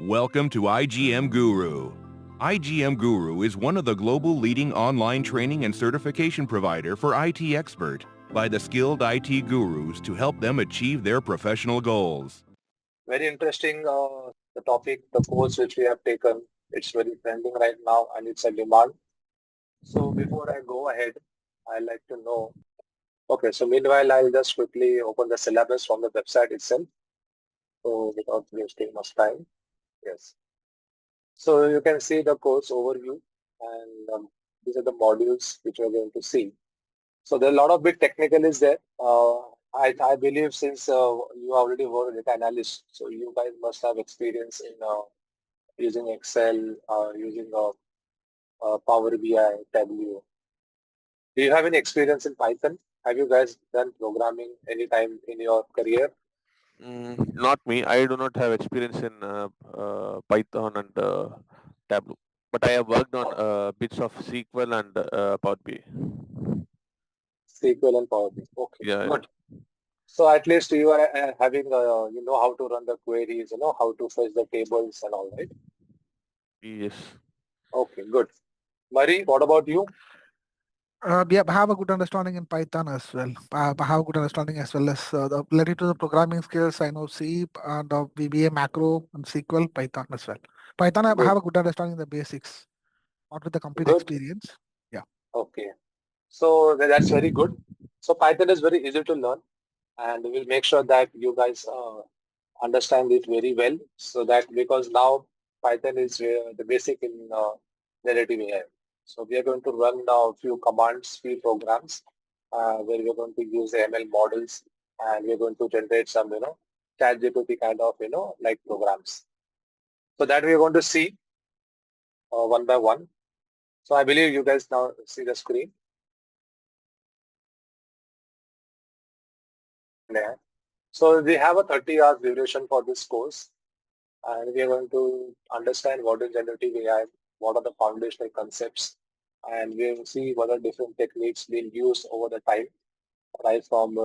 Welcome to igmGuru. igmGuru is one of the global leading online training and certification provider for IT expert by the skilled IT gurus to help them achieve their professional goals. Very interesting, the topic, the course which we have taken. It's very trending right now and it's a demand. So before I go ahead, I'd like to know. Okay, so meanwhile, I'll just quickly open the syllabus from the website itself. So without wasting much time. Yes. So you can see the course overview and these are the modules which we're going to see. So there are a lot of bit technical is there. I believe since you already were a data analyst, so you guys must have experience in using Excel, using Power BI, Tableau. Do you have any experience in Python? Have you guys done programming any time in your career? Not me. I do not have experience in Python and Tableau, but I have worked on bits of SQL and Power BI. SQL and Power BI. Okay, Yeah, good. So at least you are having, you know how to run the queries, you know how to fetch the tables and all, right? yes. Okay, good. Murray, what about you? Yeah, I have a good understanding in Python as well. I have a good understanding as well as related to the programming skills. I know C and VBA macro and SQL, Python as well. Python, I Good, have a good understanding in the basics, not with the complete good. experience. Yeah. Okay. So that's very good. So Python is very easy to learn and we'll make sure that you guys understand it very well so that because now Python is the basic in generative AI. So we are going to run now a few commands, few programs where we're going to use ML models and we're going to generate some, ChatGPT kind of, like programs. So that we're going to see one by one. So I believe you guys now see the screen. Yeah. So we have a 30 hours duration for this course and we are going to understand what is generative AI, what are the foundational concepts, and we will see what are different techniques being used over the time, right from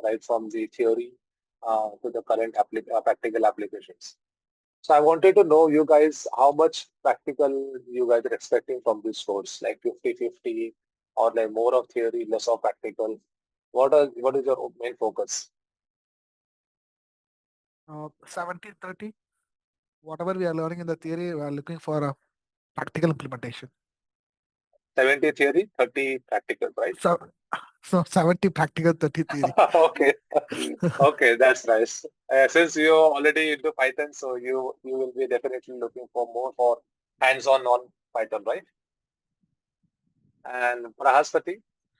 right from the theory to the current practical applications. So I wanted to know you guys how much practical you guys are expecting from this course, like 50-50 or like more of theory, less of practical. What is your main focus? 70-30. Whatever we are learning in the theory, we are looking for a practical implementation. 70 theory, 30 practical, right? So, so 70 practical, 30 theory. Okay. Okay, that's nice. Since you're already into Python, so you will be definitely looking for more for hands-on on Python, right? And Prahaspati,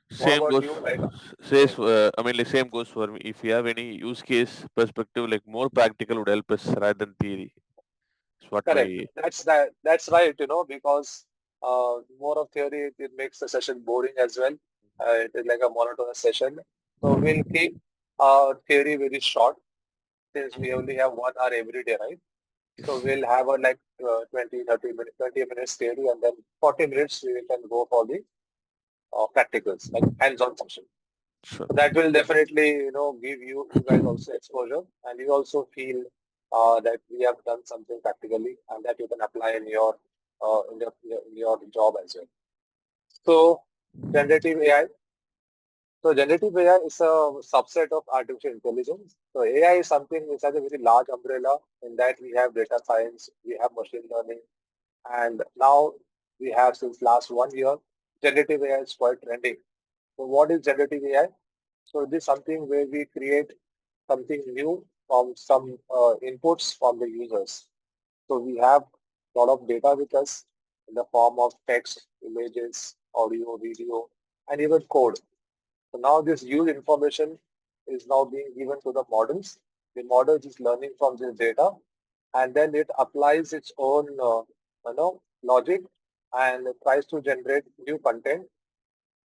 what Same about goes. you? Like, Says. I mean, like same goes for me. If you have any use case perspective, like more practical would help us rather than theory. It's what correct. my. That's right. Because more of theory it makes the session boring as well. It is like a monotonous session. So we'll keep theory very short since we only have 1 hour every day, right? So Yes. we'll have a like 20, 30 minutes, 20 minutes theory and then 40 minutes we can go for the practicals, like hands-on session. Sure. So that will definitely, give you guys also exposure and you also feel that we have done something practically and that you can apply in your job as well. So generative AI. So generative AI is a subset of artificial intelligence. So AI is something which has a very large umbrella in that we have data science, we have machine learning, and now we have since last 1 year, generative AI is quite trending. So what is generative AI? So this is something where we create something new from some inputs from the users. So we have a lot of data with us in the form of text, images, audio, video, and even code. So now this used information is now being given to the models. The model is learning from this data and then it applies its own logic and tries to generate new content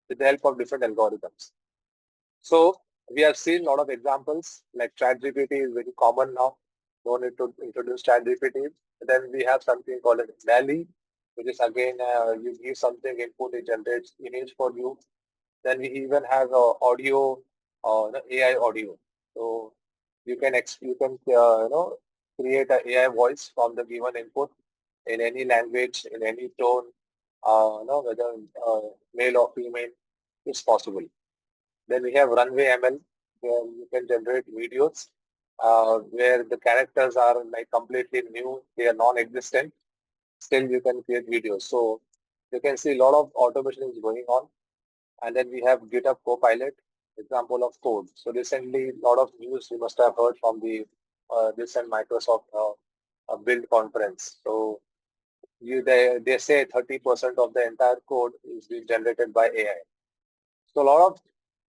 with the help of different algorithms. So we have seen a lot of examples like ChatGPT is very common now. No need to introduce ChatGPT. Then we have something called Dall-E, which is again you give something input, it generates image for you. Then we even have audio, AI audio. So you can create an AI voice from the given input in any language, in any tone, whether male or female, it's possible. Then we have Runway ML, where you can generate videos where the characters are like completely new, they are non-existent. Still, you can create videos. So you can see a lot of automation is going on. And then we have GitHub Copilot, example of code. So recently, a lot of news you must have heard from the recent Microsoft Build conference. So they say 30% of the entire code is being generated by AI. So a lot of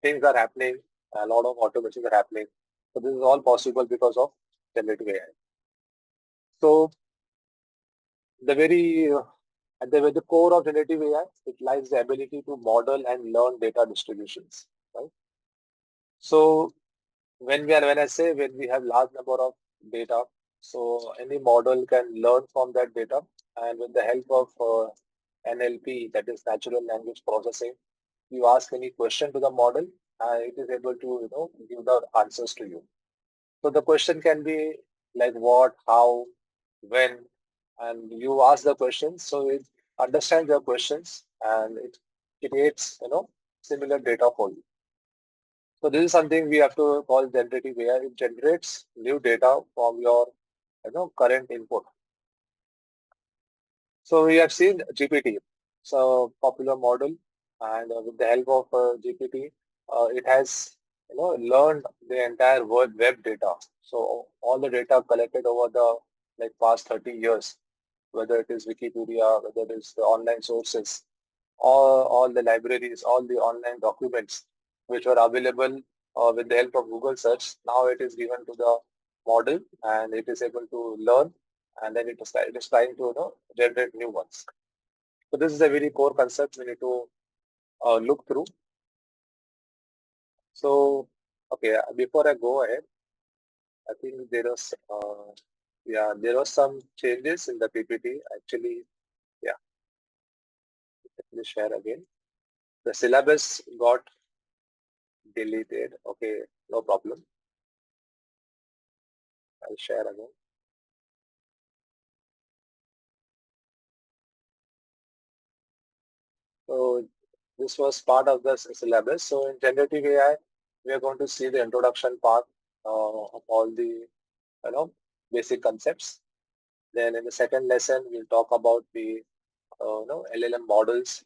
things are happening, a lot of automations are happening. So this is all possible because of generative AI. So the very at the core of generative AI, it lies the ability to model and learn data distributions, right? So when we have large number of data, so any model can learn from that data, and with the help of NLP, that is natural language processing, you ask any question to the model, and it is able to give the answers to you. So the question can be like what, how, when, and you ask the questions, so it understands your questions and it creates similar data for you. So this is something we have to call generative AI. It generates new data from your current input. So we have seen GPT. So popular model, and with the help of GPT, it has learned the entire web data. So all the data collected over the past 30 years, whether it is Wikipedia, whether it is the online sources, all the libraries, all the online documents which were available with the help of Google search. Now it is given to the model and it is able to learn, and then it is trying to generate new ones. So this is a very core concept we need to look through. So okay, before I go ahead, I think there was some changes in the PPT actually. Yeah, let me share again. The syllabus got deleted. Okay, no problem. I'll share again. So this was part of the syllabus. So in generative AI, we are going to see the introduction part of all the basic concepts. Then in the second lesson, we'll talk about the LLM models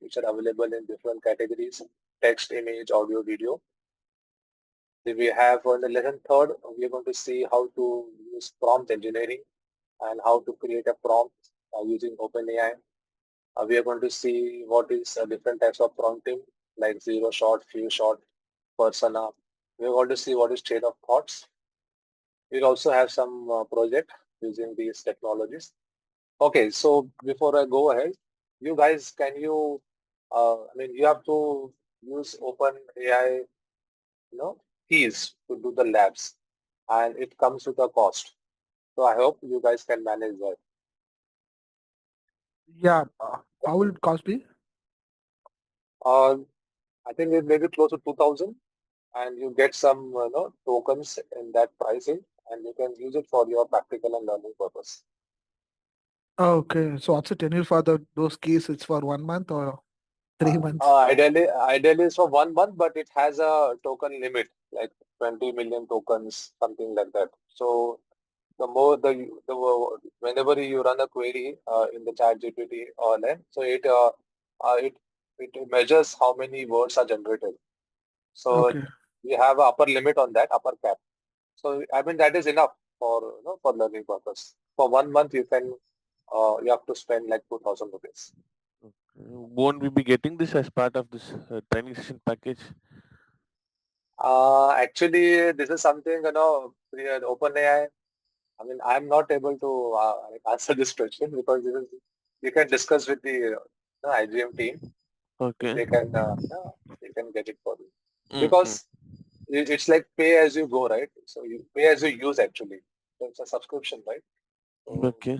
which are available in different categories: text, image, audio, video. Then we have on the lesson third, we are going to see how to use prompt engineering and how to create a prompt using OpenAI. We are going to see what is different types of prompting, like zero shot, few shot, persona. We are going to see what is chain of thoughts. We'll also have some project using these technologies. Okay, so before I go ahead, you guys, can you, you have to use OpenAI, keys to do the labs, and it comes with a cost. So I hope you guys can manage that. Yeah. How will it cost be? I think it may be close to 2,000, and you get some tokens in that pricing, and you can use it for your practical and learning purpose. Okay. So what's the tenure for those keys? It's for 1 month or 3 months? Ideally it's for 1 month, but it has a token limit, like 20 million tokens, something like that. So the more whenever you run a query in the chat GPT or LLM, so it measures how many words are generated. So Okay. we have an upper limit on that, upper cap. So that is enough for for learning purpose. For 1 month you have to spend like 2,000 rupees. Won't we be getting this as part of this training session package? Actually, this is something OpenAI. I'm not able to answer this question because you can discuss with the IGM team. Okay. They can get it for you because it's like pay as you go, right? So you pay as you use actually. So it's a subscription, right? So Okay.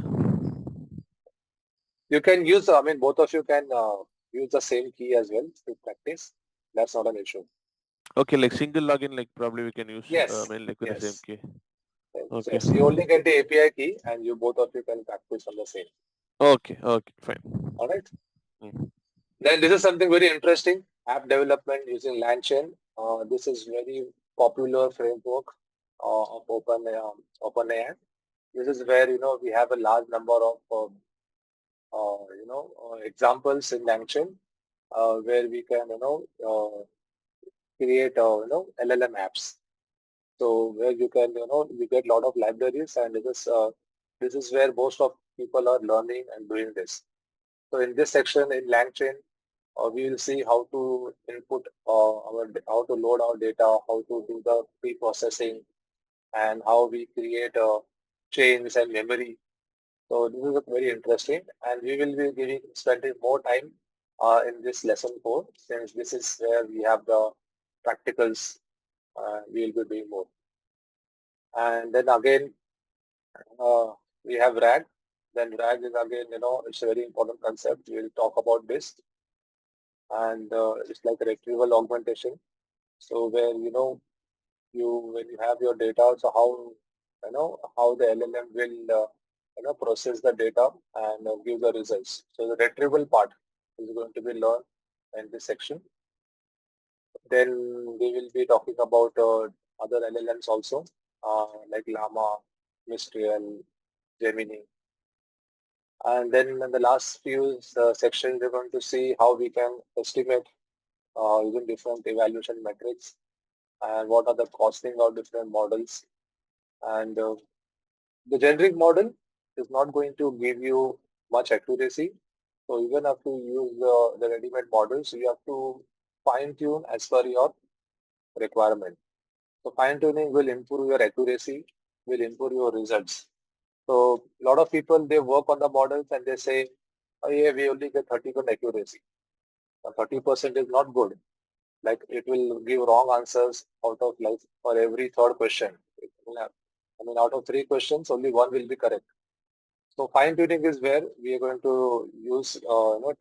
you can use. Both of you can use the same key as well to practice. That's not an issue. Okay, like single login, like probably we can use Yes. with the same Yes. key. Okay. Yes, you only get the API key and you both of you can practice on the same. Okay. Okay. Fine. All right. Mm. Then this is something very interesting. App development using LangChain. This is very popular framework of OpenAI. This is where we have a large number of examples in LangChain where we can create LLM apps. So where you can you get a lot of libraries, and this is where most of people are learning and doing this. So in this section in LangChain, we will see how to input how to load our data, how to do the pre-processing, and how we create chains and memory. So this is very interesting, and we will be spending more time in this lesson 4, since this is where we have the practicals. We will be doing more, and then again uh, we have RAG. Then RAG is again it's a very important concept. We will talk about this, and it's like a retrieval augmentation. So where when you have your data, so how the LLM will process the data and give the results. So the retrieval part is going to be learned in this section. Then we will be talking about other LLMs also, like Llama, Mistral, Gemini. And then in the last few sections, we're going to see how we can estimate using different evaluation metrics, and what are the costing of different models. And the generic model is not going to give you much accuracy. So even if you use the ready-made models, you have to fine-tune as per your requirement. So fine-tuning will improve your accuracy, will improve your results. So a lot of people, they work on the models and they say, oh yeah, we only get 30% accuracy. 30% is not good. Like it will give wrong answers out of like for every third question. Out of 3 questions, only one will be correct. So fine tuning is where we are going to use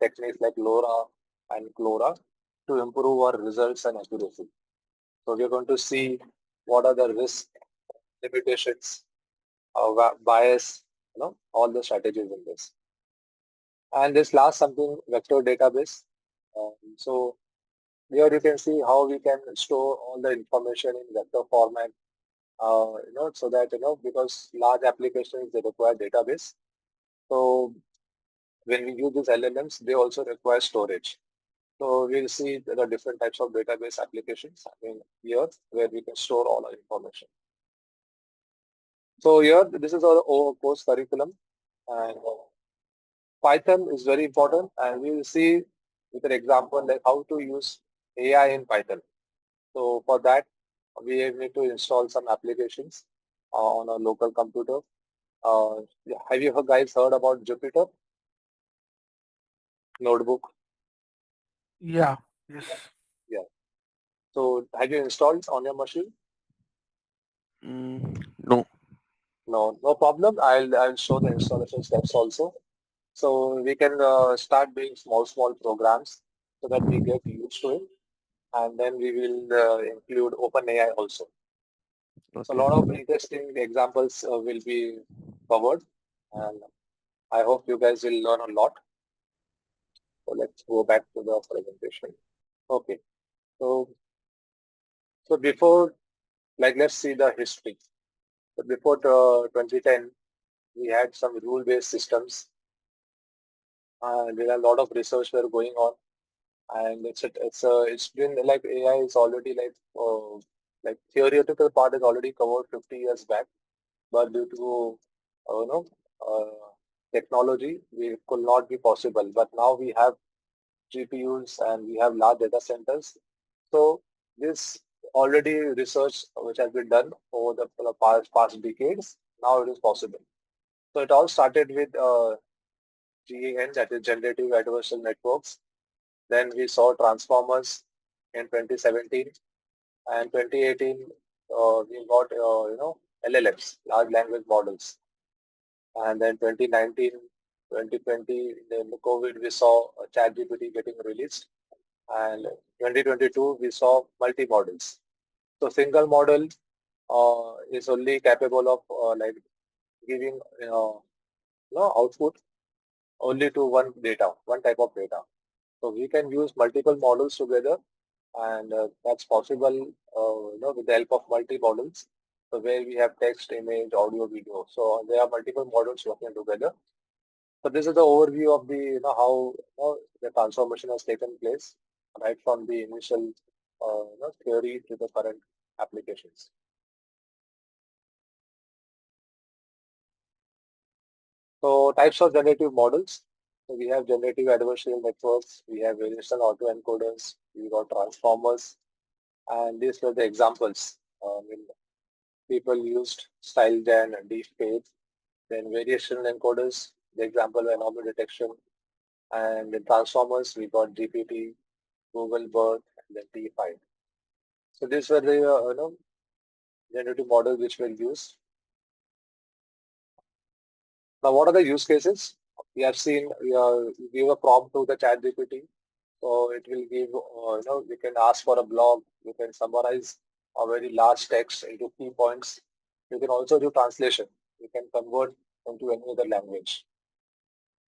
techniques like LoRa and CLoRa to improve our results and accuracy. So we are going to see what are the risks, limitations, bias, all the strategies in this. And this last something vector database. So here you can see how we can store all the information in vector format. So that because large applications, they require database. So when we use these LLMs, they also require storage. So we'll see there are different types of database applications here where we can store all our information. So here, this is our course curriculum, and Python is very important, and we will see with an example like how to use AI in Python. So for that, we need to install some applications on a local computer. Have you guys heard about Jupyter notebook? Yeah. Yes. Yeah. So have you installed on your machine? No. No, no problem. I'll show the installation steps also. So we can start doing small programs so that we get used to it, and then we will include OpenAI also. So a Okay. lot of interesting examples will be covered, and I hope you guys will learn a lot. So let's go back to the presentation. Okay. So before, like, let's see the history. So before 2010, we had some rule-based systems. There are a lot of research were going on, and it's been like AI is already like theoretical part is already covered 50 years back, but due to uh, you know uh, technology, we could not be possible. But now we have GPUs and we have large data centers. So this already research which has been done over the past decades, now it is possible. So it all started with GAN, that is Generative Adversarial Networks. Then we saw transformers in 2017, and 2018 we got LLMs, large language models, and then 2019, 2020, in the COVID we saw ChatGPT getting released, and 2022 we saw multi-models. So single model is only capable of like giving output only to one type of data. So we can use multiple models together, and that's possible, with the help of multi-models. So where we have text, image, audio, video. So there are multiple models working together. So this is the overview of the how the transformation has taken place right from the initial theory to the current applications. So types of generative models. So we have generative adversarial networks, we have variational autoencoders, we got transformers, and these were the examples. When people used style gen and deepfake, then variational encoders, the example were anomaly detection, and in transformers we got GPT, Google Bird, and then T5. So these were the generative models which were used. Now, what are the use cases? We have seen you give a prompt to the chat GPT, so it will give, you can ask for a blog, you can summarize a very large text into key points. You can also do translation. You can convert into any other language.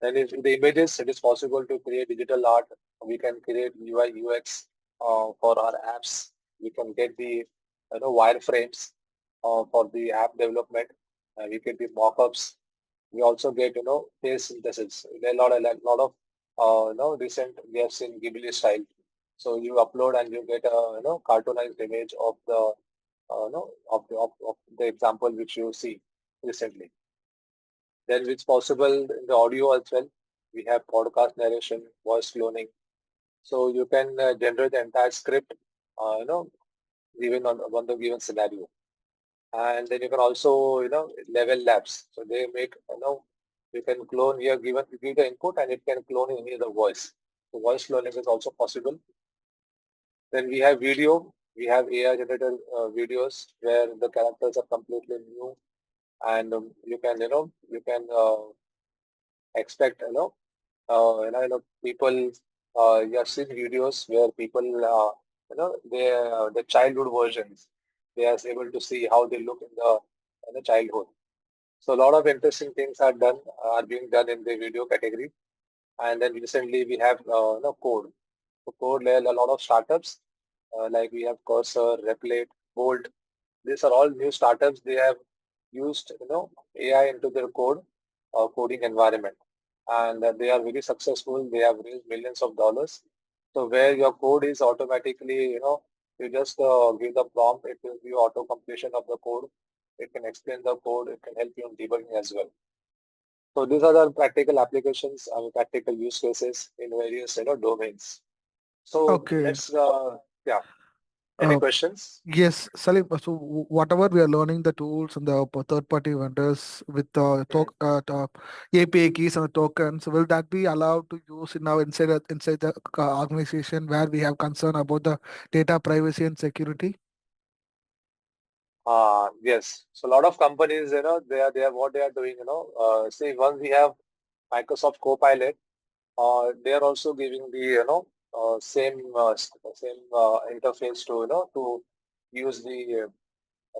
Then in the images, it is possible to create digital art. We can create UI, UX for our apps. We can get the wireframes for the app development. We can do mock-ups. We also get face synthesis. There are a lot of recent we have seen Ghibli style. So you upload and you get a cartoonized image of the of the example which you see recently. Then it's possible in the audio as well. We have podcast narration, voice cloning. So you can generate the entire script, given on the given scenario. And then you can also, level labs. So they make, you can clone here, you give the input and it can clone any other voice. So voice cloning is also possible. Then we have video. We have AI generated videos where the characters are completely new, and you can, you can expect, people. You have seen videos where people, the childhood versions, they are able to see how they look in the childhood. So a lot of interesting things are being done in the video category. And then recently we have code. So code, there are a lot of startups like we have Cursor, Replit, Bolt. These are all new startups. They have used AI into their coding environment, and they are very successful. They have raised millions of dollars. So where your code is automatically, you just give the prompt, it will give auto completion of the code. It can explain the code. It can help you in debugging as well. So these are the practical applications, practical use cases in various domains. So Okay. let's yeah. Any Uh, questions? yes, Salim. So whatever we are learning the tools and the third-party vendors with Mm. API keys and the tokens, will that be allowed to use in now inside the organization where we have concern about the data privacy and security? Yes. So a lot of companies, they are what they are doing, see, once we have Microsoft Copilot, they are also giving the, same interface to, to use the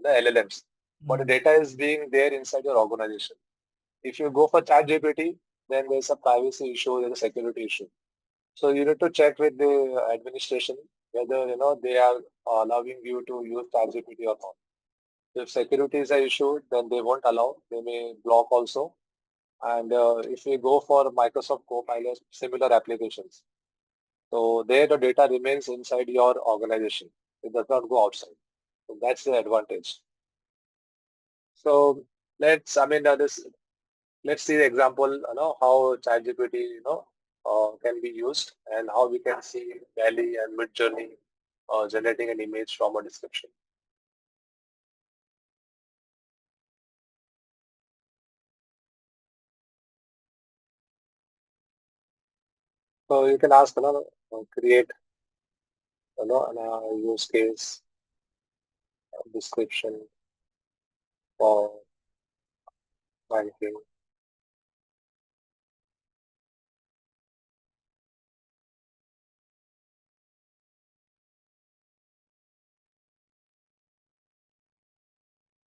LLMs. But the Mm. data is being there inside your organization. If you go for ChatGPT, then there's a privacy issue, there's a security issue. So you need to check with the administration whether, they are allowing you to use ChatGPT or not. If security is an issue, then they won't allow. They may block also. And if we go for Microsoft Copilot, similar applications. So there the data remains inside your organization. It does not go outside. So that's the advantage. So let's see the example, how ChatGPT, can be used and how we can see Dall-E and Midjourney generating an image from a description. So you can ask, create, an use case description for banking.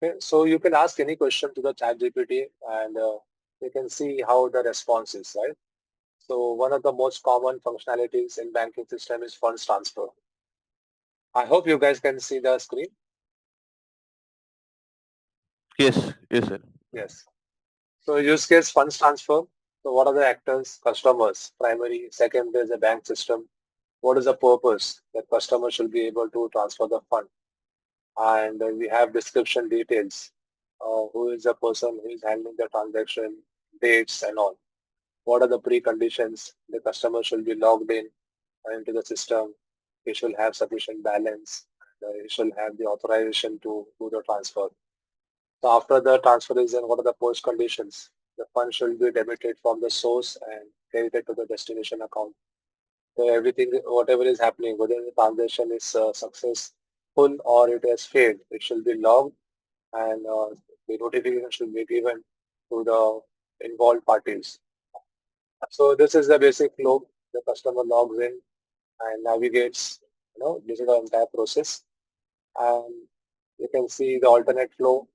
Okay, so you can ask any question to the ChatGPT and you can see how the response is, right? So one of the most common functionalities in banking system is funds transfer. I hope you guys can see the screen. Yes, yes, sir. Yes. So use case funds transfer. So what are the actors? Customers, primary, second is the bank system. What is the purpose? The customer should be able to transfer the fund. And we have description details. Who is the person who is handling the transaction, dates and all. What are the preconditions? The customer should be logged in into the system. He should have sufficient balance. He should have the authorization to do the transfer. So after the transfer is done, what are the post conditions? The fund should be debited from the source and credited to the destination account. So everything, whatever is happening, whether the transaction is successful or it has failed, it should be logged and the notification should be given to the involved parties. So this is the basic flow. The customer logs in and navigates, this is the entire process. And you can see the alternate flow.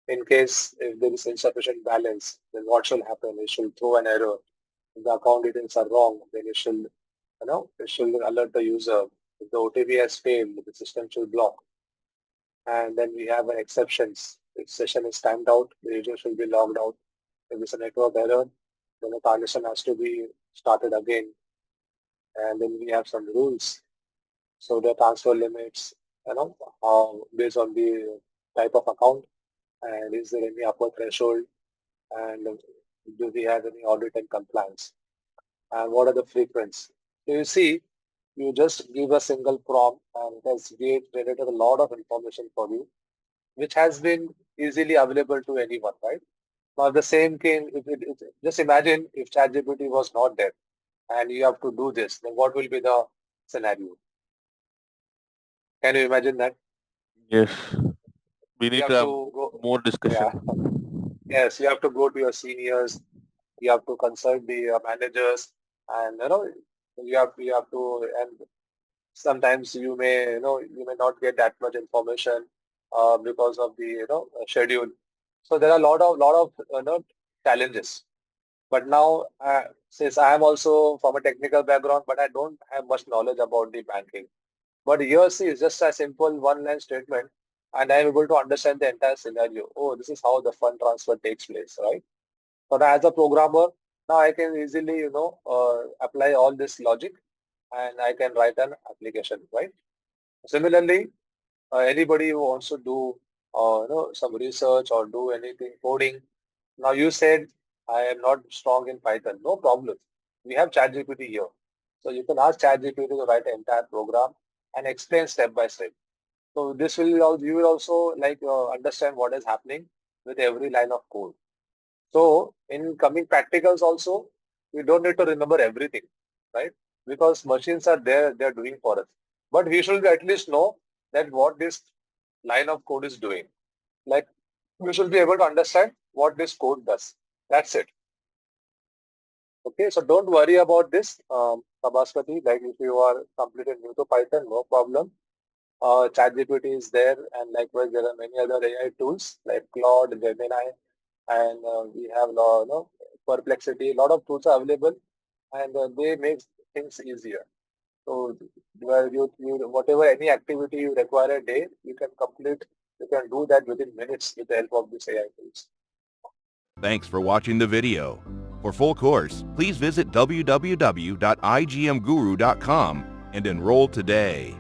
In case if there is insufficient balance, then what should happen? It should throw an error. If the account details are wrong, then it should alert the user. If the OTP has failed, the system should block. And then we have an exceptions. If session is timed out, the user should be logged out. If it's a network error, then the transaction has to be started again. And then we have some rules. So the transfer limits, based on the type of account, and is there any upper threshold, and do we have any audit and compliance, and what are the frequencies? So you see, you just give a single prompt and it has generated a lot of information for you, which has been easily available to anyone, right? Now the same case, just imagine if ChatGPT was not there and you have to do this, then what will be the scenario? Can you imagine that? Yes. We You need to have have to go, more discussion. yeah, yes, you have to go to your seniors, you have to consult the managers, and you have to, and sometimes you may not get that much information because of the schedule. So there are a lot of challenges. But now, since I am also from a technical background, but I don't have much knowledge about the banking. But here, see, it's just a simple one-line statement, and I'm able to understand the entire scenario. Oh, this is how the fund transfer takes place, right? So now as a programmer, now I can easily, apply all this logic, and I can write an application, right? Similarly, anybody who wants to do, some research or do anything coding. Now you said I am not strong in Python. No problem. We have ChatGPT here, so you can ask ChatGPT to write an entire program and explain step by step. So this will you will also like understand what is happening with every line of code. So in coming practicals also, we don't need to remember everything, right? Because machines are there, they're doing for us. But we should at least know that what this line of code is doing. Like we should be able to understand what this code does. That's it. Okay, so don't worry about this, Sabaspati. Like if you are completely new to Python, no problem. ChatGPT is there, and likewise there are many other AI tools like Claude, Gemini, and we have Perplexity. A lot of tools are available, and they make things easier. So where whatever any activity you require a day, you can complete. You can do that within minutes with the help of these AI tools. Thanks for watching the video. For full course, please visit www.igmguru.com and enroll today.